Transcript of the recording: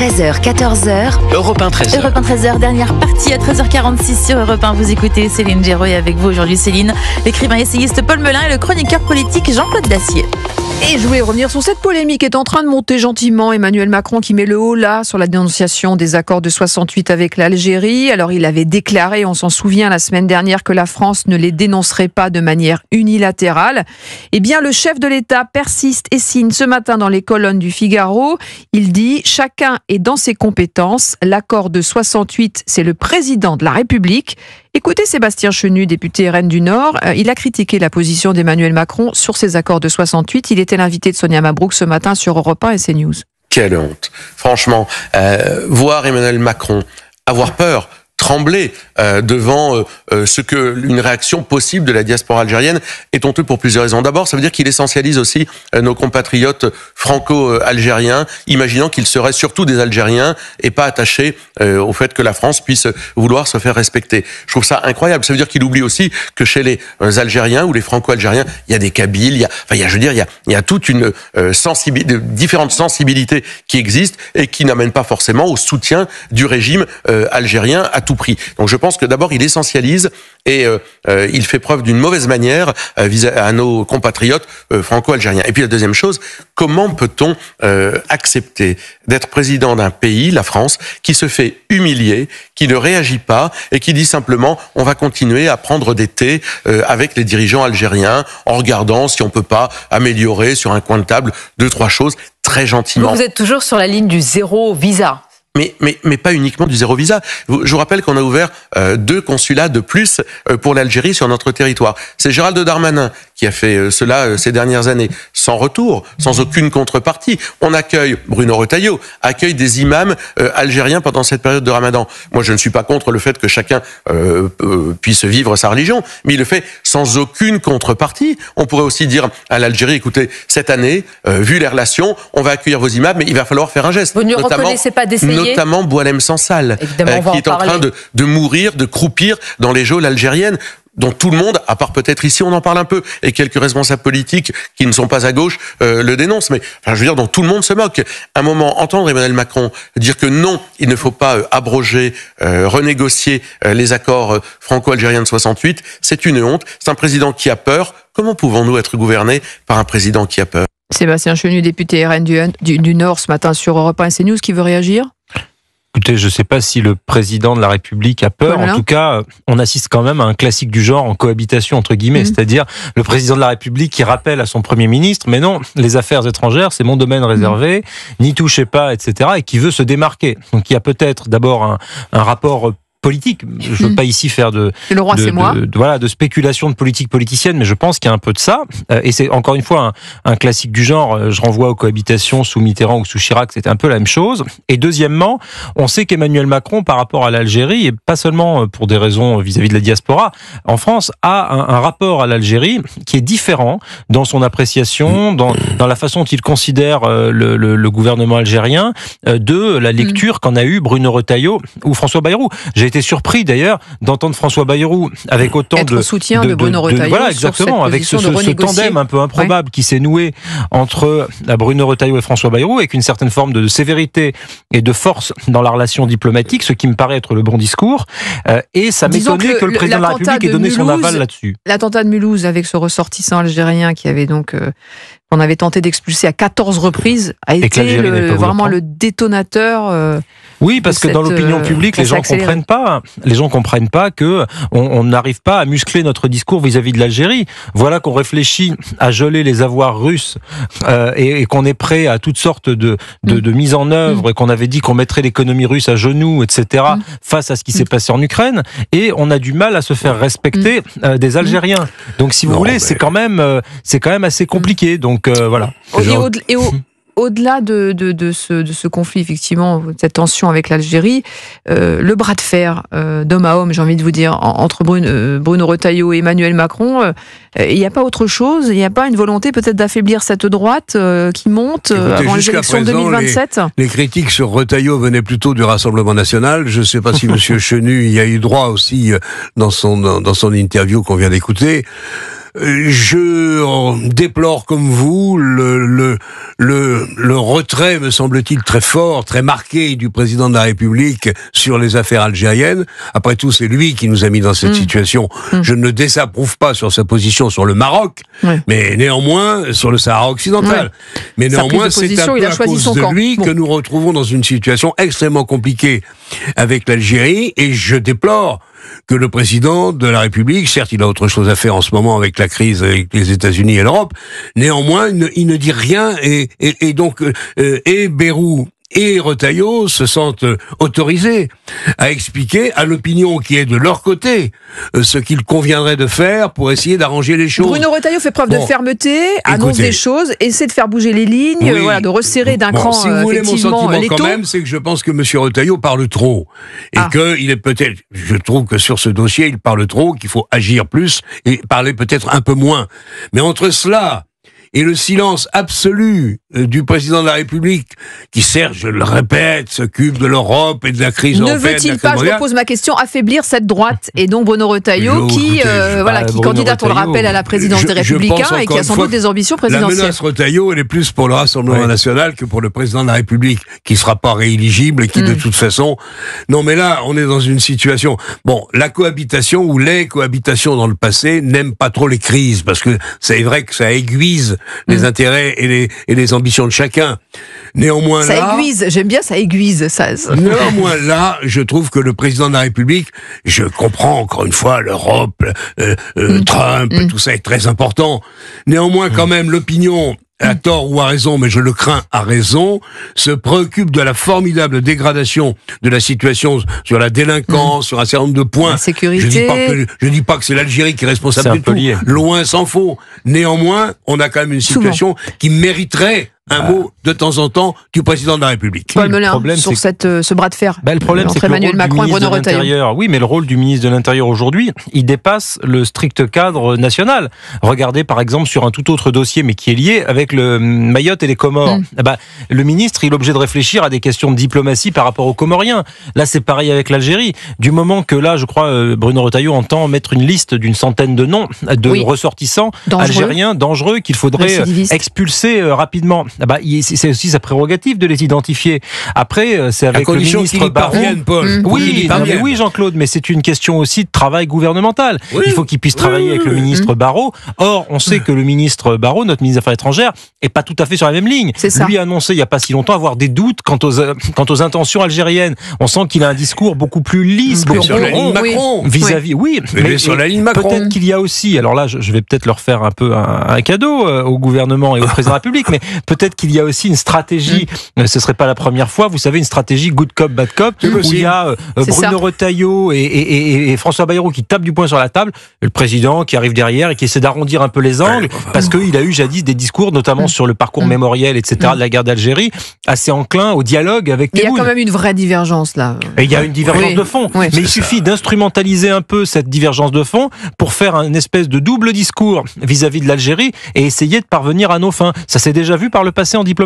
13h, 14h. Europe 1, 13h. Europe 1, 13h, dernière partie à 13h46 sur Europe 1. Vous écoutez Céline Géraud et avec vous aujourd'hui Céline, l'écrivain essayiste Paul Melun et le chroniqueur politique Jean-Claude Dacier. Et je voulais revenir sur cette polémique qui est en train de monter gentiment. Emmanuel Macron qui met le haut là sur la dénonciation des accords de 68 avec l'Algérie. Alors il avait déclaré, on s'en souvient la semaine dernière, que la France ne les dénoncerait pas de manière unilatérale. Eh bien le chef de l'État persiste et signe ce matin dans les colonnes du Figaro. Il dit « Chacun est dans ses compétences. L'accord de 68, c'est le président de la République ». Écoutez Sébastien Chenu, député RN du Nord. Il a critiqué la position d'Emmanuel Macron sur ces accords de 68. Il était l'invité de Sonia Mabrouk ce matin sur Europe 1 et CNews. Quelle honte. Franchement, voir Emmanuel Macron avoir peur, trembler devant une réaction possible de la diaspora algérienne est honteux pour plusieurs raisons. D'abord, ça veut dire qu'il essentialise aussi nos compatriotes franco-algériens, imaginant qu'ils seraient surtout des Algériens et pas attachés au fait que la France puisse vouloir se faire respecter. Je trouve ça incroyable. Ça veut dire qu'il oublie aussi que chez les Algériens ou les franco-algériens, il y a des Kabyles, il y a toute une différentes sensibilités qui existent et qui n'amènent pas forcément au soutien du régime algérien à tout prix. Donc je pense que d'abord il essentialise et il fait preuve d'une mauvaise manière à nos compatriotes franco-algériens. Et puis la deuxième chose, comment peut-on accepter d'être président d'un pays, la France, qui se fait humilier, qui ne réagit pas et qui dit simplement on va continuer à prendre des thés avec les dirigeants algériens en regardant si on peut pas améliorer sur un coin de table 2-3 choses très gentiment. Vous êtes toujours sur la ligne du zéro visa. Mais pas uniquement du zéro visa. Je vous rappelle qu'on a ouvert 2 consulats de plus pour l'Algérie sur notre territoire. C'est Gérald Darmanin qui a fait cela ces dernières années, sans retour, sans aucune contrepartie. On accueille, Bruno Retailleau accueille des imams algériens pendant cette période de Ramadan. Moi, je ne suis pas contre le fait que chacun puisse vivre sa religion, mais il le fait sans aucune contrepartie. On pourrait aussi dire à l'Algérie, écoutez, cette année, vu les relations, on va accueillir vos imams, mais il va falloir faire un geste. Vous ne reconnaissez pas d'essayer ? Notamment Boualem Sansal, qui est en train de mourir, de croupir dans les geôles algériennes, dont tout le monde, à part peut-être ici, on en parle un peu, et quelques responsables politiques qui ne sont pas à gauche le dénoncent, mais je veux dire, dont tout le monde se moque. À un moment, entendre Emmanuel Macron dire que non, il ne faut pas abroger, renégocier les accords franco-algériens de 68, c'est une honte. C'est un président qui a peur. Comment pouvons-nous être gouvernés par un président qui a peur ? Sébastien Chenu, député RN du Nord ce matin sur Europe 1 et CNews, qui veut réagir ? Écoutez, je ne sais pas si le président de la République a peur. Voilà. En tout cas, on assiste quand même à un classique du genre en cohabitation, entre guillemets. C'est-à-dire le président de la République qui rappelle à son Premier ministre, mais non, les affaires étrangères, c'est mon domaine réservé, n'y touchez pas, etc. et qui veut se démarquer. Donc il y a peut-être d'abord un rapport politique. Je veux pas ici faire de spéculation de politique politicienne, mais je pense qu'il y a un peu de ça. Et c'est encore une fois un classique du genre. Je renvoie aux cohabitations sous Mitterrand ou sous Chirac, c'était un peu la même chose. Et deuxièmement, on sait qu'Emmanuel Macron, par rapport à l'Algérie, et pas seulement pour des raisons vis-à-vis de la diaspora, en France, a un rapport à l'Algérie qui est différent dans son appréciation, dans la façon dont il considère le gouvernement algérien, de la lecture qu'en a eu Bruno Retailleau ou François Bayrou. J'ai été surpris d'ailleurs d'entendre François Bayrou avec autant de soutien de Bruno Retailleau. Voilà, exactement, avec ce tandem un peu improbable qui s'est noué entre Bruno Retailleau et François Bayrou, avec une certaine forme de sévérité et de force dans la relation diplomatique, ce qui me paraît être le bon discours. Et ça m'étonnait que le président de la République ait donné son aval là-dessus. L'attentat de Mulhouse avec ce ressortissant algérien qui avait donc qu'on avait tenté d'expulser à 14 reprises a été vraiment le détonateur. Oui, parce que dans l'opinion publique, les gens comprennent pas que on n'arrive pas à muscler notre discours vis-à-vis de l'Algérie. Voilà qu'on réfléchit à geler les avoirs russes et qu'on est prêt à toutes sortes de mises en œuvre et qu'on avait dit qu'on mettrait l'économie russe à genoux, etc. face à ce qui s'est passé en Ukraine. Et on a du mal à se faire respecter des Algériens. Donc, si vous voulez, c'est quand même assez compliqué. Donc voilà. Au-delà de ce conflit, effectivement, cette tension avec l'Algérie, le bras de fer d'homme à homme, j'ai envie de vous dire, entre Bruno Retailleau et Emmanuel Macron, il n'y a pas autre chose? Il n'y a pas une volonté peut-être d'affaiblir cette droite qui monte avant les élections de 2027? Les critiques sur Retailleau venaient plutôt du Rassemblement national. Je ne sais pas si M. Chenu y a eu droit aussi dans son interview qu'on vient d'écouter. je déplore comme vous le retrait, me semble-t-il, très fort, très marqué du président de la République sur les affaires algériennes. Après tout, c'est lui qui nous a mis dans cette situation. Je ne le désapprouve pas sur sa position sur le Maroc, mais néanmoins sur le Sahara occidental. Mais néanmoins, c'est un peu à cause de lui que nous retrouvons dans une situation extrêmement compliquée avec l'Algérie, et je déplore que le président de la République, certes il a autre chose à faire en ce moment avec la crise avec les États-Unis et l'Europe, néanmoins il ne dit rien, et donc Bayrou et Retailleau se sentent autorisés à expliquer à l'opinion qui est de leur côté ce qu'il conviendrait de faire pour essayer d'arranger les choses. Bruno Retailleau fait preuve de fermeté, annonce des choses, essaie de faire bouger les lignes, de resserrer d'un cran si vous voulez mon sentiment l'étau. quand même, c'est que je pense que M. Retailleau parle trop. Et qu'il est peut-être, je trouve que sur ce dossier, il parle trop, qu'il faut agir plus et parler peut-être un peu moins. Mais entre cela et le silence absolu du président de la République, qui certes, je le répète, s'occupe de l'Europe et de la crise européenne. Ne veut-il pas, je repose ma question, affaiblir cette droite, et donc Bruno Retailleau, qui candidate, on le rappelle, à la présidence des Républicains et qui a sans doute des ambitions présidentielles. La menace Retailleau, elle est plus pour le Rassemblement national que pour le président de la République, qui ne sera pas rééligible et qui, de toute façon... Non, mais là, on est dans une situation... Bon, la cohabitation ou les cohabitations dans le passé n'aiment pas trop les crises, parce que c'est vrai que ça aiguise les intérêts et les ambitions de chacun. Néanmoins, ça aiguise, j'aime bien ça aiguise. Néanmoins, là, je trouve que le président de la République, je comprends encore une fois l'Europe, Trump, tout ça est très important. Néanmoins, quand même, l'opinion, à tort ou à raison, mais je le crains à raison, se préoccupe de la formidable dégradation de la situation sur la délinquance, sur un certain nombre de points. La sécurité. Je dis pas que c'est l'Algérie qui est responsable de tout. Loin s'en faut. Néanmoins, on a quand même une situation qui mériterait un mot de temps en temps du président de la République. Paul Melun, sur ce bras de fer le problème, c'est que Emmanuel Macron et Bruno Retailleau. Oui, mais le rôle du ministre de l'Intérieur aujourd'hui, il dépasse le strict cadre national. Regardez par exemple sur un tout autre dossier, mais qui est lié avec le Mayotte et les Comores. Le ministre, il est obligé de réfléchir à des questions de diplomatie par rapport aux Comoriens. Là, c'est pareil avec l'Algérie. Du moment que là, je crois, Bruno Retailleau entend mettre une liste d'une centaine de noms de ressortissants algériens dangereux qu'il faudrait expulser rapidement. C'est aussi sa prérogative de les identifier. Après, c'est avec le ministre Barrot. Paul. Oui, Jean-Claude, mais c'est une question aussi de travail gouvernemental. Il faut qu'il puisse travailler avec le ministre Barrot. Or, on sait que le ministre Barrot, notre ministre des Affaires étrangères, est pas tout à fait sur la même ligne. Lui a annoncé il y a pas si longtemps avoir des doutes quant aux intentions algériennes. On sent qu'il a un discours beaucoup plus lisse, beaucoup sur la ligne Macron. Vis-à-vis, mais sur la ligne Macron. Peut-être qu'il y a aussi, alors là, je vais peut-être leur faire un peu un cadeau au gouvernement et au président de la République, mais peut-être qu'il y a aussi une stratégie, ce serait pas la première fois, vous savez, une stratégie good cop, bad cop, où il y a Bruno Retailleau et François Bayrou qui tapent du poing sur la table, le président qui arrive derrière et qui essaie d'arrondir un peu les angles, parce qu'il a eu jadis des discours, notamment sur le parcours mémoriel, etc., de la guerre d'Algérie, assez enclin au dialogue avec Tebboune. Il y a quand même une vraie divergence là. Et il y a une divergence de fond, mais il suffit d'instrumentaliser un peu cette divergence de fond pour faire une espèce de double discours vis-à-vis de l'Algérie et essayer de parvenir à nos fins. Ça s'est déjà vu par le passé en diplomatie.